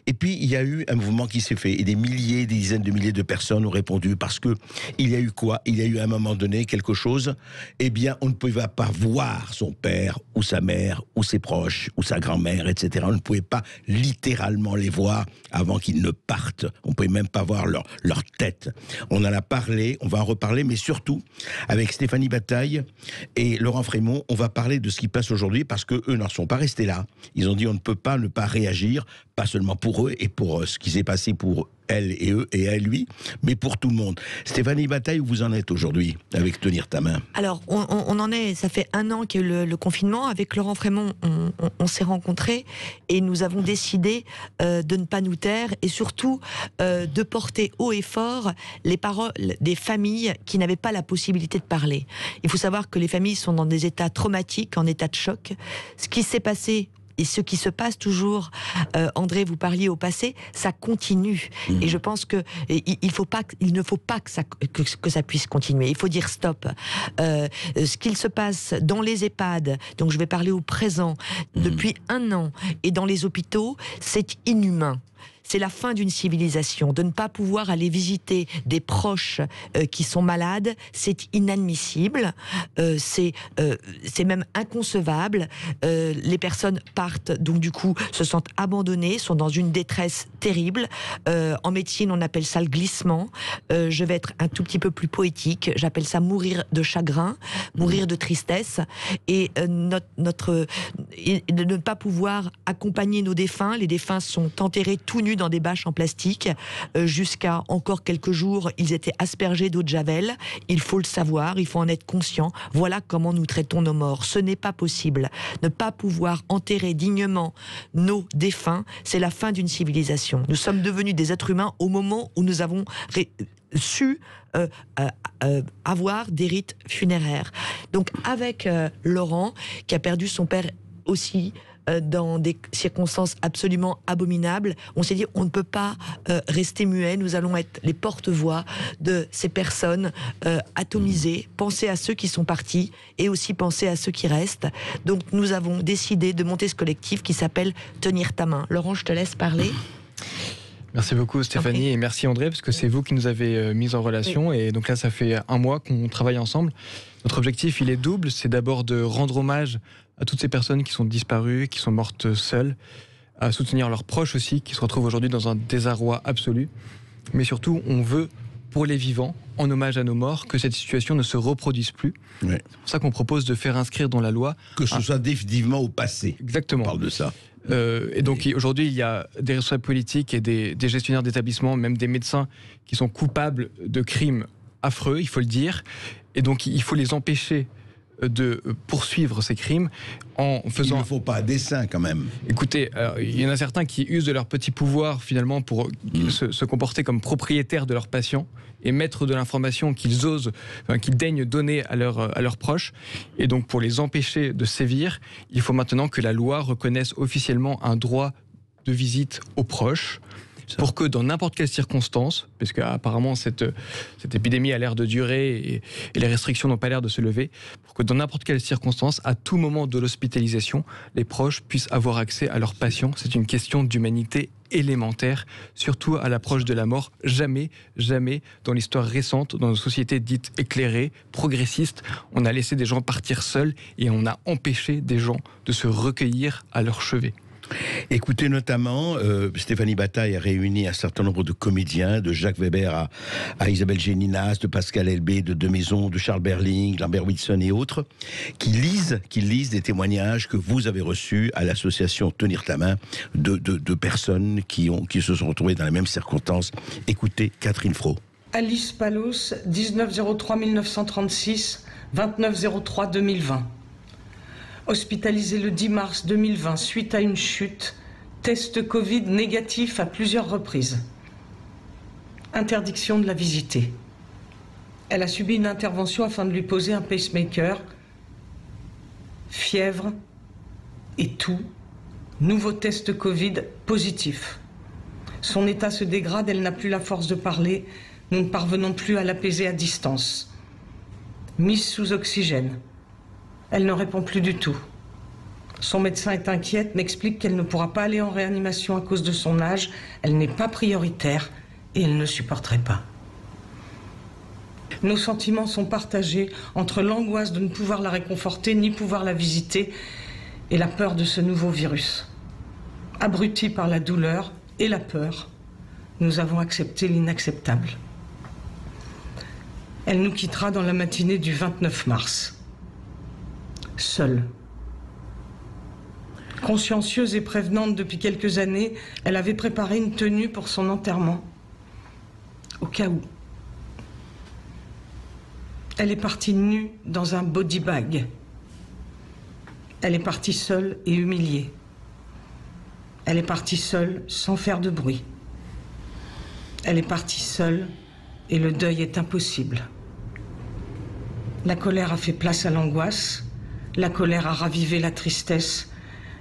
Et puis, il y a eu un mouvement qui s'est fait. Et des milliers, des dizaines de milliers de personnes ont répondu. Parce que il y a eu quoi? Il y a eu à un moment donné quelque chose. Eh bien, on ne pouvait pas voir son père, ou sa mère, ou ses proches, ou sa grand-mère, etc. On ne pouvait pas littéralement les voir avant qu'ils ne partent. On ne pouvait même pas voir leur tête. On en a parlé, on va en reparler, mais surtout, avec Stéphanie Bataille et Laurent Frémont, on va parler de ce qui passe aujourd'hui, parce qu'eux n'en sont pas restés là. Ils ont dit on ne peut pas ne pas réagir, pas seulement pour eux et pour ce qui s'est passé pour elle et eux et elle, lui, mais pour tout le monde. Stéphanie Bataille, où vous en êtes aujourd'hui avec Tenir ta main? Alors, on en est, ça fait 1 an qu'il y a eu le confinement. Avec Laurent Frémont, on s'est rencontrés et nous avons décidé de ne pas nous taire et surtout de porter haut et fort les paroles des familles qui n'avaient pas la possibilité de parler. Il faut savoir que les familles sont dans des états traumatiques, en état de choc. Ce qui s'est passé et ce qui se passe toujours, André, vous parliez au passé, ça continue. Et je pense que il ne faut pas que ça puisse continuer. Il faut dire stop. Ce qu'il se passe dans les EHPAD, donc je vais parler au présent, depuis 1 an, et dans les hôpitaux, c'est inhumain. C'est la fin d'une civilisation. De ne pas pouvoir aller visiter des proches qui sont malades, c'est inadmissible. C'est même inconcevable. Les personnes partent, donc du coup, se sentent abandonnées, sont dans une détresse terrible. En médecine, on appelle ça le glissement. Je vais être un tout petit peu plus poétique. J'appelle ça mourir de chagrin, mourir de tristesse. Et de ne pas pouvoir accompagner nos défunts. Les défunts sont enterrés tout nus dans des bâches en plastique. Jusqu'à encore quelques jours, ils étaient aspergés d'eau de javel. Il faut le savoir, il faut en être conscient. Voilà comment nous traitons nos morts. Ce n'est pas possible. Ne pas pouvoir enterrer dignement nos défunts, c'est la fin d'une civilisation. Nous sommes devenus des êtres humains au moment où nous avons su avoir des rites funéraires. Donc avec Laurent, qui a perdu son père aussi dans des circonstances absolument abominables, on s'est dit on ne peut pas rester muet, nous allons être les porte-voix de ces personnes atomisées, penser à ceux qui sont partis et aussi penser à ceux qui restent. Donc nous avons décidé de monter ce collectif qui s'appelle Tenir ta main. Laurent, je te laisse parler. Merci beaucoup Stéphanie et merci André, parce que c'est vous qui nous avez mis en relation. Oui. Et donc là ça fait 1 mois qu'on travaille ensemble. Notre objectif il est double, c'est d'abord de rendre hommage à toutes ces personnes qui sont disparues, qui sont mortes seules, à soutenir leurs proches aussi, qui se retrouvent aujourd'hui dans un désarroi absolu. Mais surtout on veut, pour les vivants, en hommage à nos morts, que cette situation ne se reproduise plus. Oui. C'est pour ça qu'on propose de faire inscrire dans la loi... Que ce soit définitivement au passé. Exactement. On parle de ça. Et donc aujourd'hui, il y a des responsables politiques et des gestionnaires d'établissements, même des médecins, qui sont coupables de crimes affreux, il faut le dire. Et donc il faut les empêcher de poursuivre ces crimes en faisant... Il ne faut pas à dessein quand même. Écoutez, il y en a certains qui usent de leur petit pouvoir finalement pour se comporter comme propriétaires de leurs patients et mettre de l'information qu'ils osent, qu'ils daignent donner à leurs proches. Et donc pour les empêcher de sévir, il faut maintenant que la loi reconnaisse officiellement un droit de visite aux proches, pour que dans n'importe quelle circonstance, parce qu'apparemment cette épidémie a l'air de durer et les restrictions n'ont pas l'air de se lever, pour que dans n'importe quelle circonstance, à tout moment de l'hospitalisation, les proches puissent avoir accès à leurs patients. C'est une question d'humanité élémentaire, surtout à l'approche de la mort. Jamais, jamais dans l'histoire récente, dans nos sociétés dites éclairées, progressistes, on a laissé des gens partir seuls et on a empêché des gens de se recueillir à leur chevet. Écoutez, notamment, Stéphanie Bataille a réuni un certain nombre de comédiens, de Jacques Weber à Isabelle Géninas, de Pascal Elbé, de Maison, de Charles Berling, Lambert Wilson et autres, qui lisent des témoignages que vous avez reçus à l'association Tenir ta main de personnes qui se sont retrouvées dans les mêmes circonstances. Écoutez Catherine Fro. Alice Palos, 19-03-1936, 29-03-2020. Hospitalisée le 10 mars 2020 suite à une chute, test Covid négatif à plusieurs reprises. Interdiction de la visiter. Elle a subi une intervention afin de lui poser un pacemaker. Fièvre et tout. Nouveau test Covid positif. Son état se dégrade, elle n'a plus la force de parler. Nous ne parvenons plus à l'apaiser à distance. Mise sous oxygène. Elle ne répond plus du tout. Son médecin est inquiète, m'explique qu'elle ne pourra pas aller en réanimation à cause de son âge. Elle n'est pas prioritaire et elle ne supporterait pas. Nos sentiments sont partagés entre l'angoisse de ne pouvoir la réconforter ni pouvoir la visiter et la peur de ce nouveau virus. Abrutis par la douleur et la peur, nous avons accepté l'inacceptable. Elle nous quittera dans la matinée du 29 mars. Seule. Consciencieuse et prévenante depuis quelques années, elle avait préparé une tenue pour son enterrement. Au cas où. Elle est partie nue dans un body bag. Elle est partie seule et humiliée. Elle est partie seule sans faire de bruit. Elle est partie seule et le deuil est impossible. La colère a fait place à l'angoisse. La colère a ravivé la tristesse.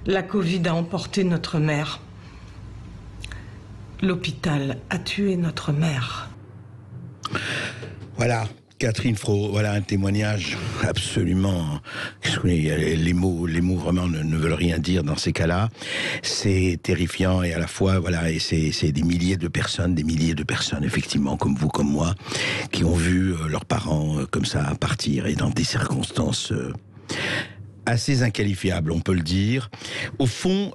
La Covid a emporté notre mère. L'hôpital a tué notre mère. Voilà. Catherine Frot, voilà un témoignage absolument. Les mots vraiment ne veulent rien dire dans ces cas-là. C'est terrifiant et à la fois, voilà, et c'est des milliers de personnes, effectivement, comme vous, comme moi, qui ont vu leurs parents comme ça partir et dans des circonstances assez inqualifiables, on peut le dire. Au fond.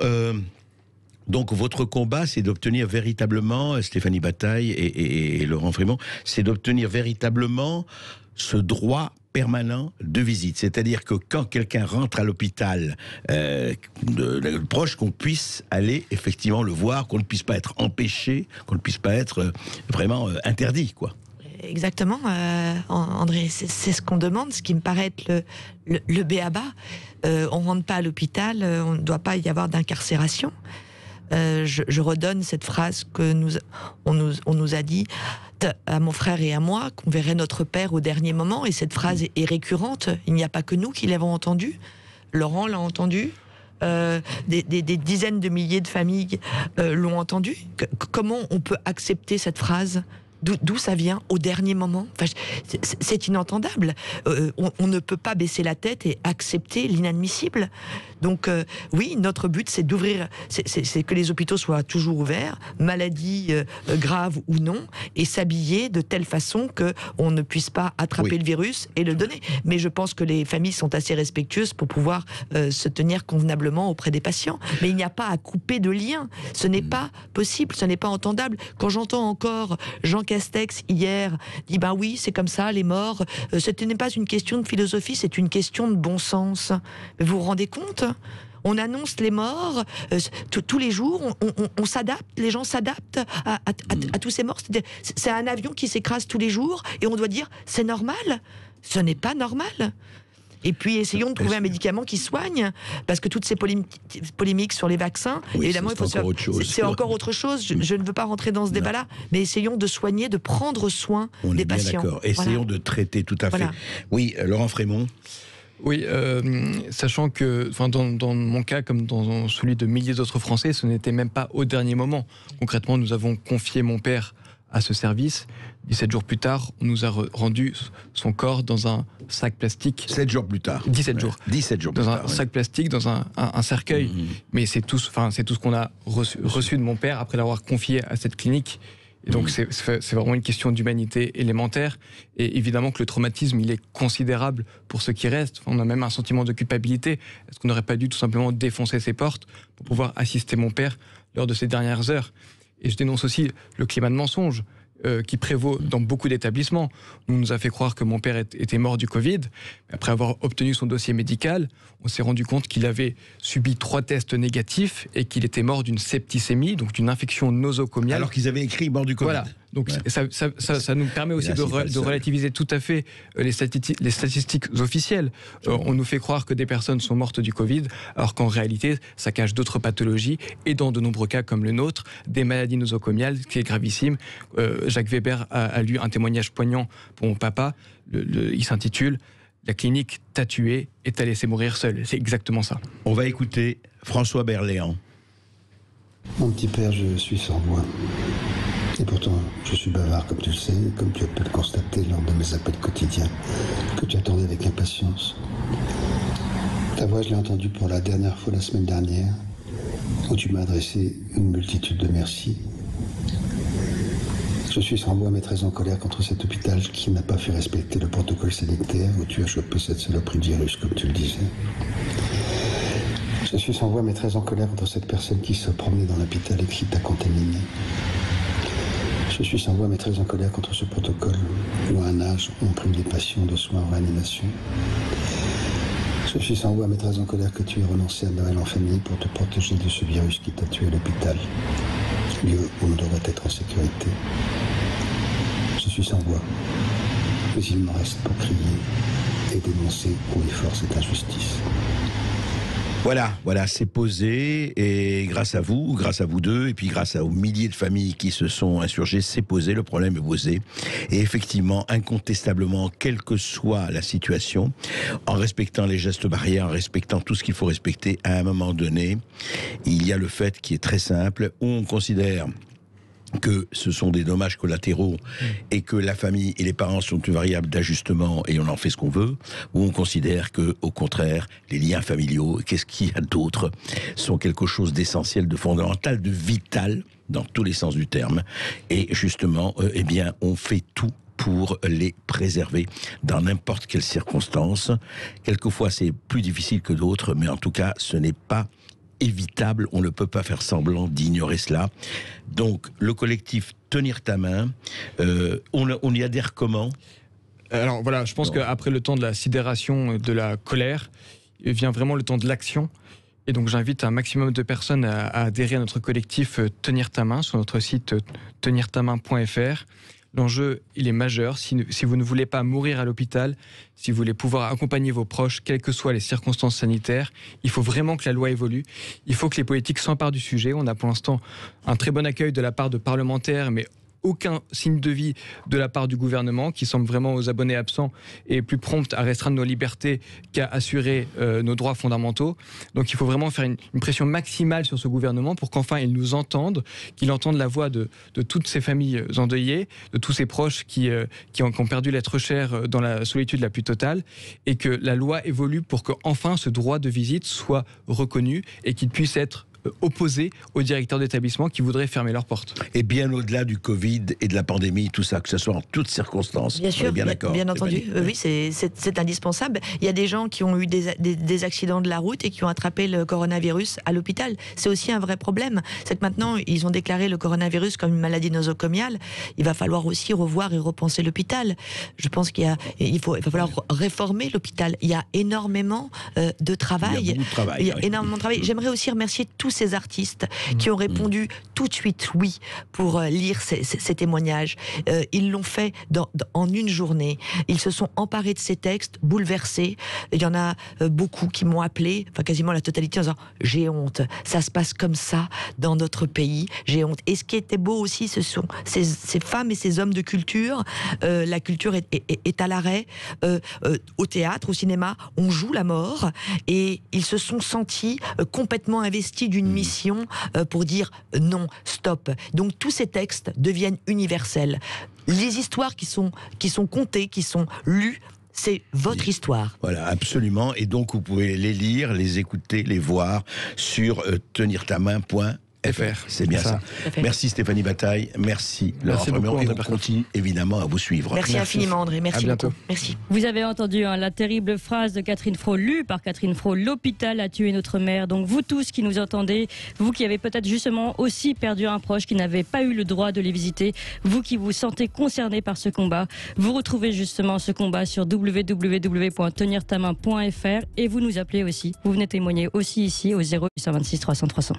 Donc votre combat, c'est d'obtenir véritablement, Stéphanie Bataille et Laurent Frémont, c'est d'obtenir véritablement ce droit permanent de visite. C'est-à-dire que quand quelqu'un rentre à l'hôpital proche, qu'on puisse aller effectivement le voir, qu'on ne puisse pas être empêché, qu'on ne puisse pas être vraiment interdit, quoi. Exactement, André, c'est ce qu'on demande, ce qui me paraît être le b.a.-ba. On ne rentre pas à l'hôpital, on ne doit pas y avoir d'incarcération. Je redonne cette phrase que on nous a dit à mon frère et à moi, qu'on verrait notre père au dernier moment, et cette phrase est récurrente. Il n'y a pas que nous qui l'avons entendue. Laurent l'a entendue. Des dizaines de milliers de familles l'ont entendue. Comment on peut accepter cette phrase ? D'où ça vient au dernier moment? Enfin, c'est inentendable. On ne peut pas baisser la tête et accepter l'inadmissible. Donc oui, notre but, c'est d'ouvrir, c'est que les hôpitaux soient toujours ouverts, maladie grave ou non, et s'habiller de telle façon que on ne puisse pas attraper le virus et le donner. Mais je pense que les familles sont assez respectueuses pour pouvoir se tenir convenablement auprès des patients. Mais il n'y a pas à couper de lien. Ce n'est pas possible, ce n'est pas entendable. Quand j'entends encore Jean Castex hier dit ben oui, c'est comme ça, les morts. Ce n'est pas une question de philosophie, c'est une question de bon sens. Mais vous vous rendez compte ? On annonce les morts tous les jours, on s'adapte, les gens s'adaptent à tous ces morts. C'est un avion qui s'écrase tous les jours et on doit dire c'est normal. Ce n'est pas normal. Et puis essayons de trouver un médicament qui soigne, parce que toutes ces polémiques sur les vaccins, évidemment, c'est encore autre chose. Je ne veux pas rentrer dans ce débat-là, mais essayons de soigner, de prendre soin des patients. D'accord. Essayons de traiter, tout à fait. Oui, Laurent Frémont. Oui, sachant que dans mon cas, comme dans celui de milliers d'autres Français, ce n'était même pas au dernier moment. Concrètement, nous avons confié mon père à ce service. 17 jours plus tard, on nous a rendu son corps dans un sac plastique. 7 jours plus tard. 17 jours. 17 jours dans plus un tard, sac plastique, dans un cercueil. Mais c'est tout ce qu'on a reçu de mon père après l'avoir confié à cette clinique. Et donc c'est vraiment une question d'humanité élémentaire. Et évidemment que le traumatisme, il est considérable pour ceux qui restent. On a même un sentiment de culpabilité. Est-ce qu'on n'aurait pas dû tout simplement défoncer ses portes pour pouvoir assister mon père lors de ces dernières heures? Et je dénonce aussi le climat de mensonge qui prévaut dans beaucoup d'établissements. On nous a fait croire que mon père était mort du Covid. Après avoir obtenu son dossier médical, on s'est rendu compte qu'il avait subi 3 tests négatifs et qu'il était mort d'une septicémie, donc d'une infection nosocomiale. Alors qu'ils avaient écrit mort du Covid. Voilà. Donc ça nous permet aussi de relativiser tout à fait les statistiques officielles. On nous fait croire que des personnes sont mortes du Covid, alors qu'en réalité, ça cache d'autres pathologies, et dans de nombreux cas comme le nôtre, des maladies nosocomiales, ce qui est gravissime. Jacques Weber a lu un témoignage poignant pour mon papa. Il s'intitule « La clinique t'a tué et t'a laissé mourir seul ». C'est exactement ça. On va écouter François Berléand. Mon petit père, je suis sans voix. Et pourtant, je suis bavard, comme tu le sais, comme tu as pu le constater lors de mes appels quotidiens, que tu attendais avec impatience. Ta Ta voix, je l'ai entendue pour la dernière fois la semaine dernière, où tu m'as adressé une multitude de merci. Je suis sans voix mais très en colère contre cet hôpital qui n'a pas fait respecter le protocole sanitaire, où tu as chopé cette saloperie de virus, comme tu le disais. Je suis sans voix mais très en colère contre cette personne qui se promenait dans l'hôpital et qui t'a contaminé. Je suis sans voix mais très en colère contre ce protocole où à un âge on prive les patients de soins en réanimation. Je suis sans voix mais très en colère que tu aies renoncé à Noël en famille pour te protéger de ce virus qui t'a tué à l'hôpital, lieu où on devrait être en sécurité. Je suis sans voix, mais il me reste pour crier et dénoncer haut et fort cette injustice. Voilà, c'est posé, et grâce à vous deux, et puis grâce aux milliers de familles qui se sont insurgées, c'est posé, le problème est posé. Et effectivement, incontestablement, quelle que soit la situation, en respectant les gestes barrières, en respectant tout ce qu'il faut respecter, à un moment donné, il y a le fait qui est très simple, où on considère que ce sont des dommages collatéraux et que la famille et les parents sont une variable d'ajustement et on en fait ce qu'on veut, ou on considère que, au contraire, les liens familiaux, qu'est-ce qu'il y a d'autre, sont quelque chose d'essentiel, de fondamental, de vital, dans tous les sens du terme. Et justement, eh bien, on fait tout pour les préserver dans n'importe quelle circonstance. Quelquefois, c'est plus difficile que d'autres, mais en tout cas, ce n'est pas évitable, on ne peut pas faire semblant d'ignorer cela. Donc, le collectif Tenir ta main, on y adhère comment ? Alors voilà, je pense qu'après le temps de la sidération, de la colère, vient vraiment le temps de l'action. Et donc j'invite un maximum de personnes à adhérer à notre collectif Tenir ta main sur notre site tenirtamain.fr. L'enjeu, il est majeur. Si vous ne voulez pas mourir à l'hôpital, si vous voulez pouvoir accompagner vos proches, quelles que soient les circonstances sanitaires, il faut vraiment que la loi évolue. Il faut que les politiques s'emparent du sujet. On a pour l'instant un très bon accueil de la part de parlementaires, mais aucun signe de vie de la part du gouvernement, qui semble vraiment aux abonnés absents et plus prompt à restreindre nos libertés qu'à assurer nos droits fondamentaux. Donc il faut vraiment faire une pression maximale sur ce gouvernement pour qu'enfin il nous entende, qu'il entende la voix de toutes ces familles endeuillées, de tous ces proches qui ont perdu l'être cher dans la solitude la plus totale, et que la loi évolue pour qu'enfin ce droit de visite soit reconnu et qu'il puisse être opposés aux directeurs d'établissements qui voudraient fermer leurs portes. Et bien au-delà du Covid et de la pandémie, tout ça, que ce soit en toutes circonstances. Bien sûr, bien entendu. Oui, c'est indispensable. Il y a des gens qui ont eu des accidents de la route et qui ont attrapé le coronavirus à l'hôpital. C'est aussi un vrai problème. C'est que maintenant, ils ont déclaré le coronavirus comme une maladie nosocomiale. Il va falloir aussi revoir et repenser l'hôpital. Je pense qu'il va falloir réformer l'hôpital. Il y a énormément de travail. Il y a beaucoup de travail. Il y a énormément de travail. J'aimerais aussi remercier tous ces artistes qui ont répondu tout de suite oui pour lire ces témoignages. Ils l'ont fait en une journée. Ils se sont emparés de ces textes, bouleversés. Il y en a beaucoup qui m'ont appelé, enfin quasiment la totalité, en disant « J'ai honte, ça se passe comme ça dans notre pays, j'ai honte ». Et ce qui était beau aussi, ce sont ces femmes et ces hommes de culture. La culture est à l'arrêt. Au théâtre, au cinéma, on joue la mort. Et ils se sont sentis complètement investis d'une mission pour dire non, stop. Donc tous ces textes deviennent universels. Les histoires qui sont contées, qui sont lues, c'est votre histoire. Voilà, absolument. Et donc vous pouvez les lire, les écouter, les voir sur tenirtamain.fr. C'est bien ça. Merci Stéphanie Bataille, merci Laurent Frémaux, et on continue évidemment à vous suivre. Merci infiniment André, merci beaucoup. Merci. Vous avez entendu la terrible phrase de Catherine Fro, lue par Catherine Fro: l'hôpital a tué notre mère. Donc vous tous qui nous entendez, vous qui avez peut-être justement aussi perdu un proche, qui n'avez pas eu le droit de les visiter, vous qui vous sentez concernés par ce combat, vous retrouvez justement ce combat sur www.tenirtamain.fr et vous nous appelez aussi. Vous venez témoigner aussi ici au 0826 300 300.